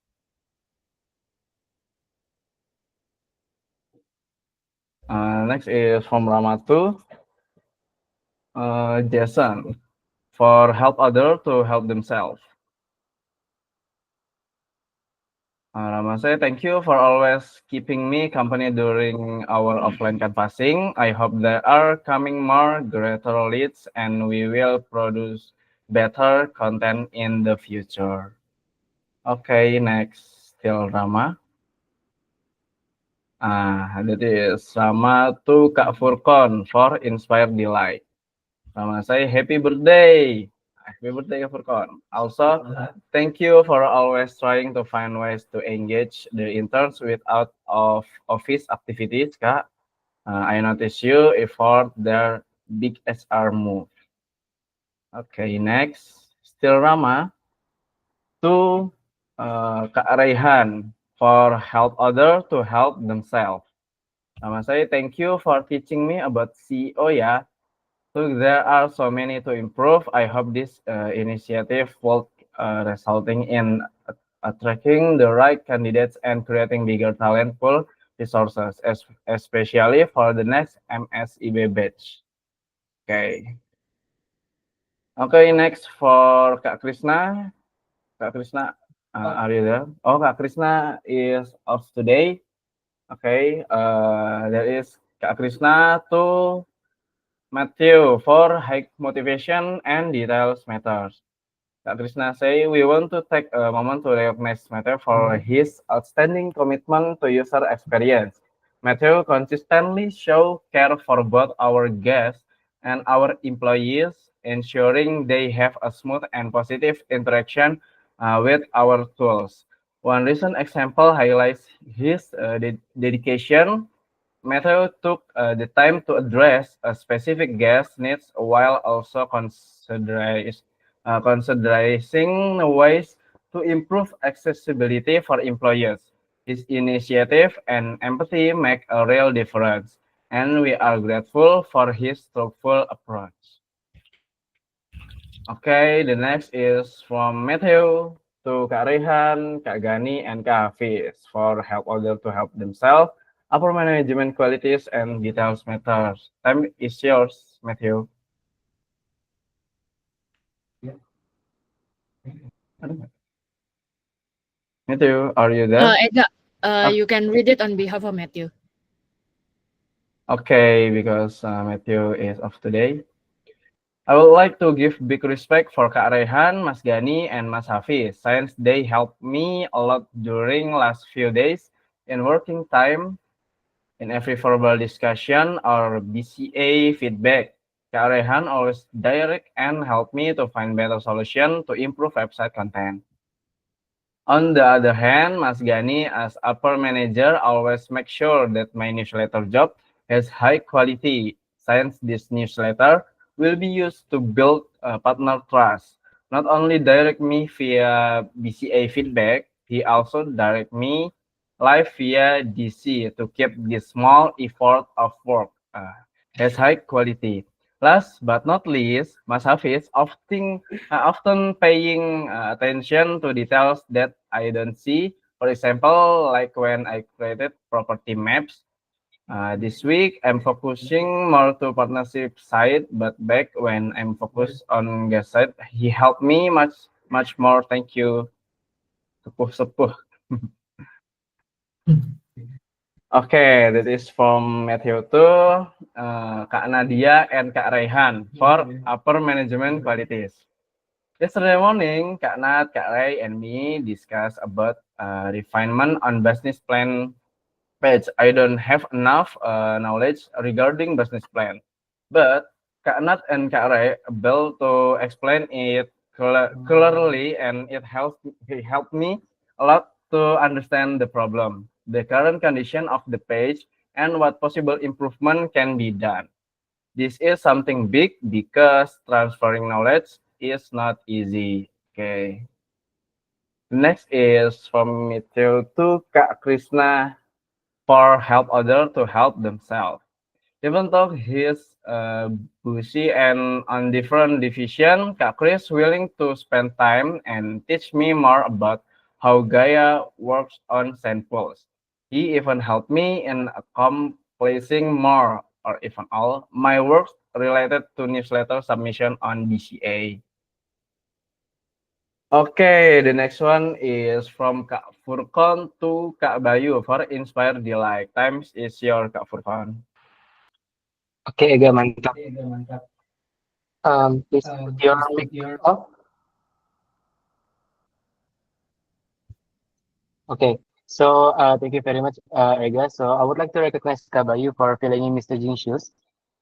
Next is from Ramatu. Jason, for help others to help themselves. Rama say thank you for always keeping me company during our offline canvassing. I hope there are coming more greater leads and we will produce better content in the future. Okay, next, still Rama. That is Rama to Kak Furkon for Inspire Delight. Rama say happy birthday. Happy birthday, Kak Furkon. Also, thank you for always trying to find ways to engage the interns without of office activities, Kak. I notice you effort their big SR move. Okay, next, still Rama to Kak Raihan for help others to help themselves. Nama saya thank you for teaching me about CEO ya. So there are so many to improve. I hope this initiative will resulting in attracting the right candidates and creating bigger talent pool resources, especially for the next MSIB batch. Okay. Okay, next for Kak Krishna. Kak Krishna, are you there? Oh, Kak Krishna is off today. Okay, there is Kak Krishna to Matthew for high motivation and details matters. Kak Krishna say we want to take a moment to recognize Matthew for his outstanding commitment to user experience. Matthew consistently show care for both our guests and our employees, ensuring they have a smooth and positive interaction with our tools. One recent example highlights his dedication. Matthew took the time to address a specific guest needs while also considering ways to improve accessibility for employers. His initiative and empathy make a real difference, and we are grateful for his thoughtful approach. Okay, the next is from Matthew to Kak Rehan, Kak Gani, and Kak Hafiz for help others to help themselves. Upper management qualities and details matters. Time is yours, Matthew. Matthew, are you there? Ega, you can read it on behalf of Matthew. Okay, because Matthew is off today. I would like to give big respect for Kak Rehan, Mas Gani, and Mas Hafiz, since they helped me a lot during last few days in working time, in every verbal discussion or BCA feedback. Kak Rehan always direct and help me to find better solution to improve website content. On the other hand, Mas Gani as upper manager always make sure that my newsletter job has high quality, since this newsletter will be used to build partner trust. Not only direct me via BCA feedback, he also direct me live via DC to keep this small effort of work has high quality. Last but not least, Mas Hafiz often paying attention to details that I don't see. For example, like when I created property maps. This week, I'm focusing more to partnership side, but back when I'm focused on guest side, he helped me much more. Thank you. Sepuh. Okay, that is from Matthew to Kak Nadia and Kak Raihan for upper management qualities. Yesterday morning, Kak Nat, Kak Ray, and me discussed about refinement on business plan page. I don't have enough knowledge regarding business plan, but Kak Nat and Kak Ray able to explain it clearly, and it helped me a lot to understand the problem, the current condition of the page, and what possible improvement can be done. This is something big because transferring knowledge is not easy. Okay. Next is from Mitchell to Kak Krishna for help other to help themselves. Even though he's busy and on different division, Kak Chris willing to spend time and teach me more about how Gaia works on samples. He even helped me in accomplishing more or even all my work related to newsletter submission on BCA. Okay, the next one is from Kak Furkon to Kak Bayu for Inspire Delight. Times is your Kak Furkon. Okay, Ega, mantap. Please put your mic off. Okay, so thank you very much, Ega. So I would like to recognize Kabayu for filling in Mr. Jin's shoes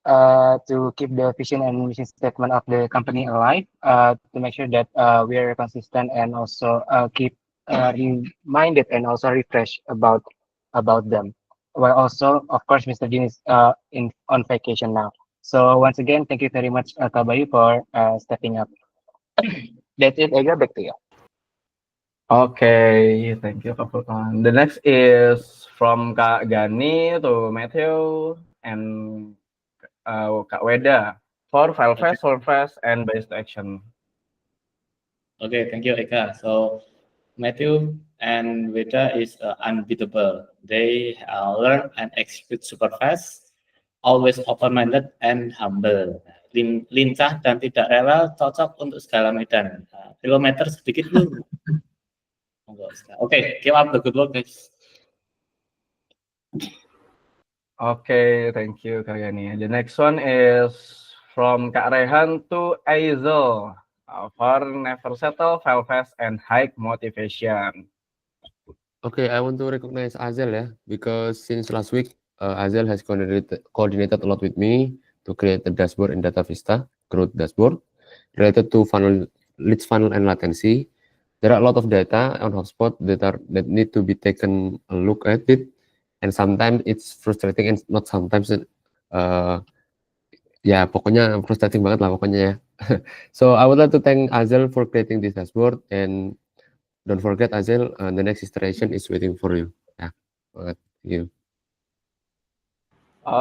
to keep the vision and mission statement of the company alive, to make sure that we are consistent and also keep reminded and also refresh about them. Well, also, of course, Mr. Jin is on vacation now. So once again, thank you very much, Kabayu, for stepping up. That's it, Ega. Back to you. Okay, thank you, Kak Furkon. The next is from Kak Gani to Matthew and Kak Weda for file fast, solve fast, and based action. Okay, thank you, Eka. So Matthew and Veda is unbeatable. They learn and execute super fast, always open-minded and humble. Lincah dan tidak rela, cocok untuk segala medan. Kilometer sedikit dulu. Okay, keep up the good work, guys. Okay, thank you, Kak Gani. The next one is from Kak Rehan to Aizel for never settle, fail fast, and high motivation. Okay, I want to recognize Azel ya, because since last week, Azel has coordinated a lot with me to create a dashboard in Data Vista, growth dashboard, related to leads funnel and latency. There are a lot of data on HubSpot that need to be taken a look at it, and sometimes it's frustrating and not sometimes. Ya, pokoknya frustrating banget lah pokoknya ya. So I would like to thank Azel for creating this dashboard, and don't forget, Azel, the next iteration is waiting for you. Yeah, thank you.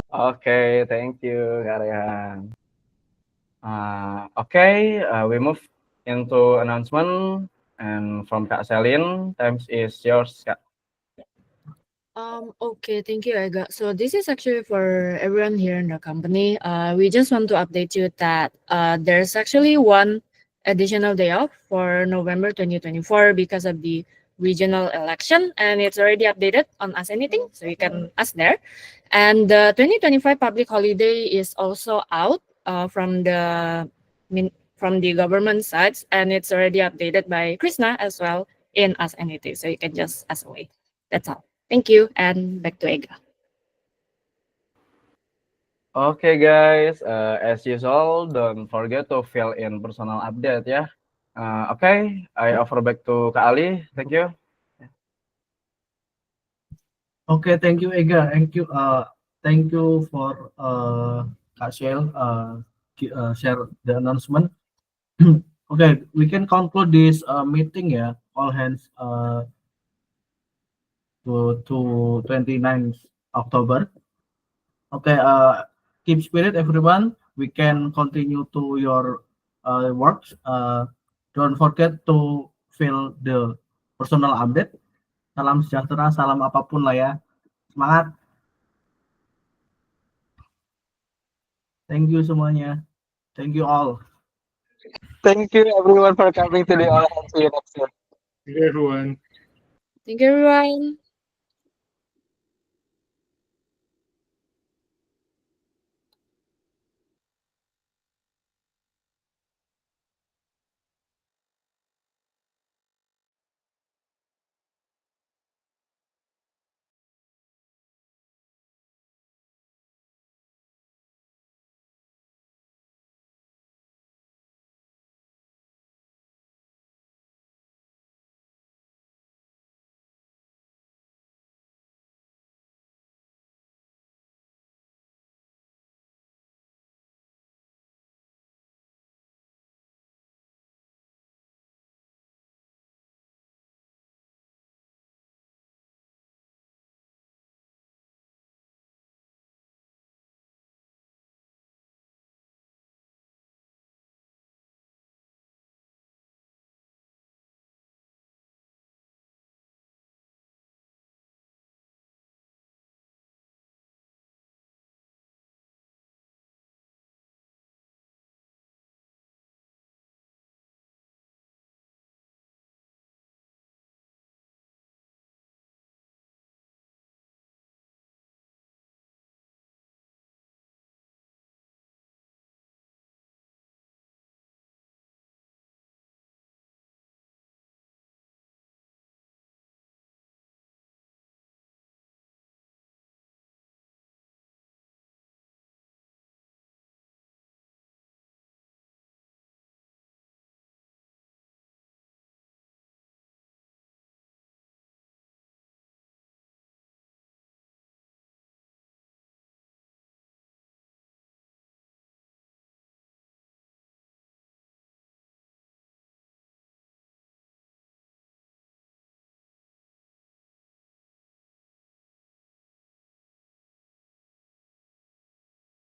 Okay, thank you, Kak Rehan. Okay, we move into announcement, and from Kak Selin, times is yours, Kak. Okay, thank you, Ega. So this is actually for everyone here in the company. We just want to update you that there's actually one additional day off for November 2024 because of the regional election, and it's already updated on Ask Anything, so you can ask there. And the 2025 public holiday is also out from the from the government sides, and it's already updated by Krishna as well in Ask Anything. So you can just ask away. That's all. Thank you, and back to Ega. Okay, guys. As usual, don't forget to fill in personal update ya. Okay, I offer back to Kak Ali. Thank you. Okay, thank you, Ega. Thank you for Kak Shell share the announcement. Okay, we can conclude this meeting ya. All hands to 29th October. Okay, keep spirit, everyone. We can continue to your works. Don't forget to fill the personal update. Salam sejahtera, salam apapun lah ya. Semangat. Thank you semuanya. Thank you all. Thank you everyone for coming to the All Hands We Next. Thank you, everyone. Thank you, everyone.